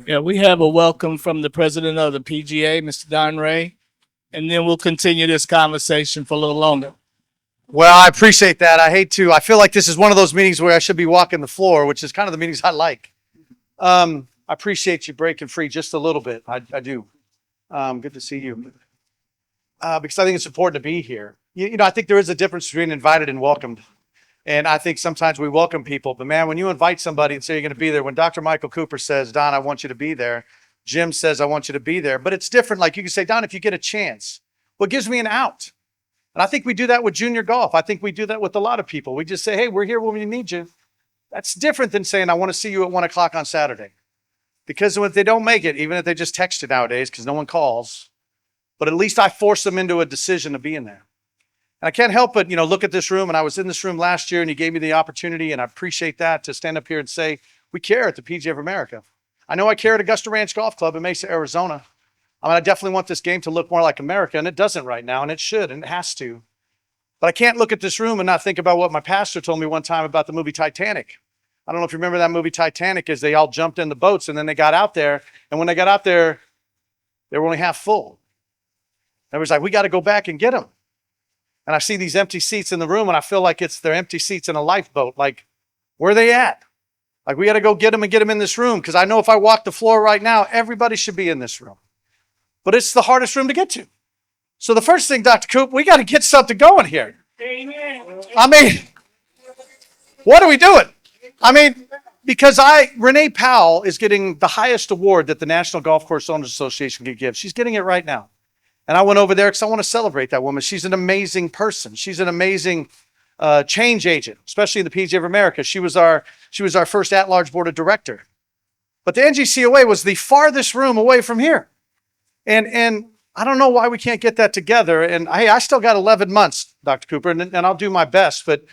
Yeah, we have a welcome from the president of the PGA, Mr. Don Ray, and then we'll continue this conversation for a little longer. Well, I appreciate that. I feel like this is one of those meetings where I should be walking the floor, which is kind of the meetings I like. I appreciate you breaking free just a little bit. I do. Good to see you. Because I think it's important to be here. I think there is a difference between invited and welcomed. And I think sometimes we welcome people, but man, when you invite somebody and say you're going to be there, when Dr. Michael Cooper says, Don, I want you to be there, Jim says, I want you to be there, but it's different. Like you can say, Don, if you get a chance, what gives me an out? And I think we do that with junior golf. I think we do that with a lot of people. We just say, hey, we're here when we need you. That's different than saying, I want to see you at 1:00 on Saturday. Because if they don't make it, even if they just text it nowadays, because no one calls, but at least I force them into a decision of being there. And I can't help but, look at this room. And I was in this room last year and you gave me the opportunity, and I appreciate that, to stand up here and say, we care at the PGA of America. I know I care at Augusta Ranch Golf Club in Mesa, Arizona. I definitely want this game to look more like America, and it doesn't right now, and it should, and it has to. But I can't look at this room and not think about what my pastor told me one time about the movie Titanic. I don't know if you remember that movie Titanic, as they all jumped in the boats and then they got out there. And when they got out there, they were only half full. Everybody's like, we got to go back and get them. And I see these empty seats in the room, and I feel like they're empty seats in a lifeboat. Like, where are they at? Like, we got to go get them and get them in this room, because I know if I walk the floor right now, everybody should be in this room. But it's the hardest room to get to. So the first thing, Dr. Coop, we got to get something going here. Amen. What are we doing? Because Renee Powell is getting the highest award that the National Golf Course Owners Association can give. She's getting it right now. And I went over there because I want to celebrate that woman. She's an amazing person. She's an amazing change agent, especially in the PGA of America. She was our first at-large board of director. But the NGCOA was the farthest room away from here. And I don't know why we can't get that together. And hey, I still got 11 months, Dr. Cooper, and I'll do my best. But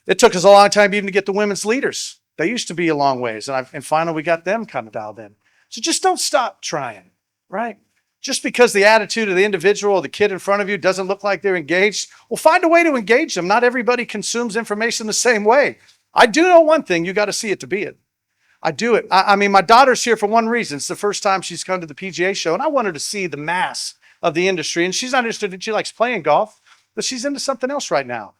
it took us a long time even to get the women's leaders. They used to be a long ways. And finally, we got them kind of dialed in. So just don't stop trying, right? Just because the attitude of the individual or the kid in front of you doesn't look like they're engaged, well, find a way to engage them. Not everybody consumes information the same way. I do know one thing: you got to see it to be it. I do it. My daughter's here for one reason. It's the first time she's come to the PGA show, and I want her to see the mass of the industry. And she's not interested in, she likes playing golf, but she's into something else right now.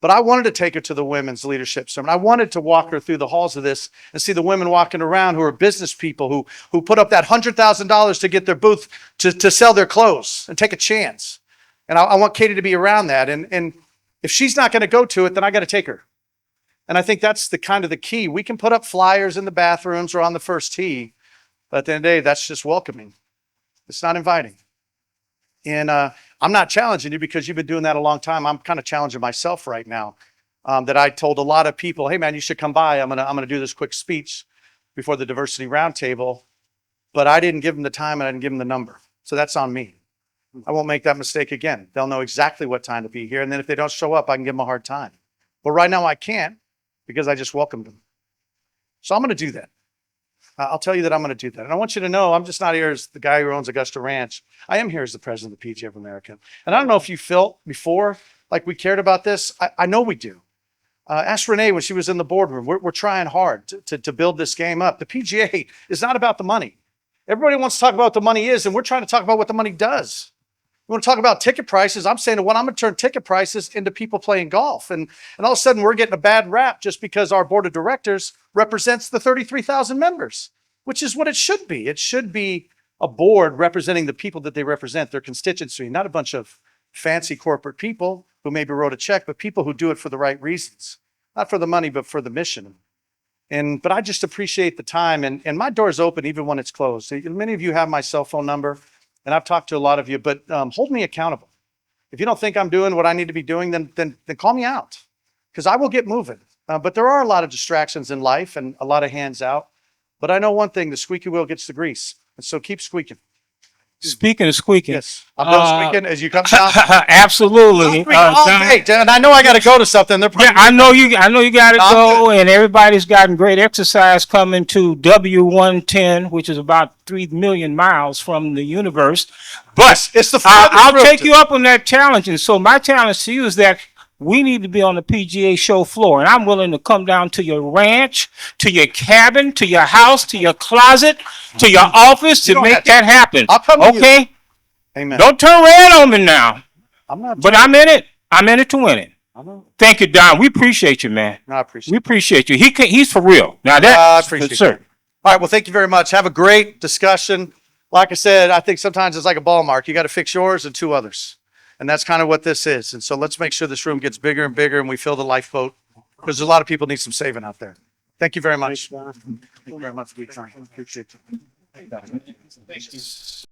But I wanted to take her to the women's leadership summit. I wanted to walk her through the halls of this and see the women walking around who are business people who put up that $100,000 to get their booth to sell their clothes and take a chance. And I want Katie to be around that. And if she's not going to go to it, then I got to take her. And I think that's the kind of the key. We can put up flyers in the bathrooms or on the first tee, but at the end of the day, that's just welcoming. It's not inviting. And I'm not challenging you because you've been doing that a long time. I'm kind of challenging myself right now. That I told a lot of people, hey man, you should come by. I'm gonna do this quick speech before the diversity roundtable, but I didn't give them the time and I didn't give them the number. So that's on me. I won't make that mistake again. They'll know exactly what time to be here. And then if they don't show up, I can give them a hard time. But right now I can't, because I just welcomed them. So I'm gonna do that. I'll tell you that I'm going to do that. And I want you to know, I'm just not here as the guy who owns Augusta Ranch. I am here as the president of the PGA of America. And I don't know if you felt before like we cared about this. I know we do. Ask Renee when she was in the boardroom. We're trying hard to build this game up. The PGA is not about the money. Everybody wants to talk about what the money is, and we're trying to talk about what the money does. We want to talk about ticket prices. I'm saying, well, I'm going to turn ticket prices into people playing golf. And all of a sudden, we're getting a bad rap just because our board of directors represents the 33,000 members, which is what it should be. It should be a board representing the people that they represent, their constituency, not a bunch of fancy corporate people who maybe wrote a check, but people who do it for the right reasons, not for the money, but for the mission. But I just appreciate the time, and my door's open even when it's closed. Many of you have my cell phone number. And I've talked to a lot of you, but hold me accountable. If you don't think I'm doing what I need to be doing, then call me out, because I will get moving. But there are a lot of distractions in life and a lot of hands out. But I know one thing: the squeaky wheel gets the grease. And so keep squeaking. Speaking of squeaking. Yes. I'm done squeaking as you come down. Absolutely. And I know I got to go to something. Yeah, I know you got to go, and everybody's gotten great exercise coming to W110, which is about 3 million miles from the universe. But it's the I'll take you up on that challenge. And so my challenge to you is that We need to be on the PGA show floor, and I'm willing to come down to your ranch, to your cabin, to your house, to your closet, to your office to don't make have to. that happen. I'll come to you. Okay? Amen. Don't turn red on me now. I'm not. But I'm in it. I'm in it to win it. I know. Thank you, Don. We appreciate you, man. No, I appreciate We it. appreciate you. He's for real. Now I that, appreciate sir. it. All right. Well, thank you very much. Have a great discussion. Like I said, I think sometimes it's like a ball mark. You got to fix yours and two others. And that's kind of what this is. And so let's make sure this room gets bigger and bigger and we fill the lifeboat because a lot of people need some saving out there. Thank you very much. Thank you very much for your time. Appreciate you.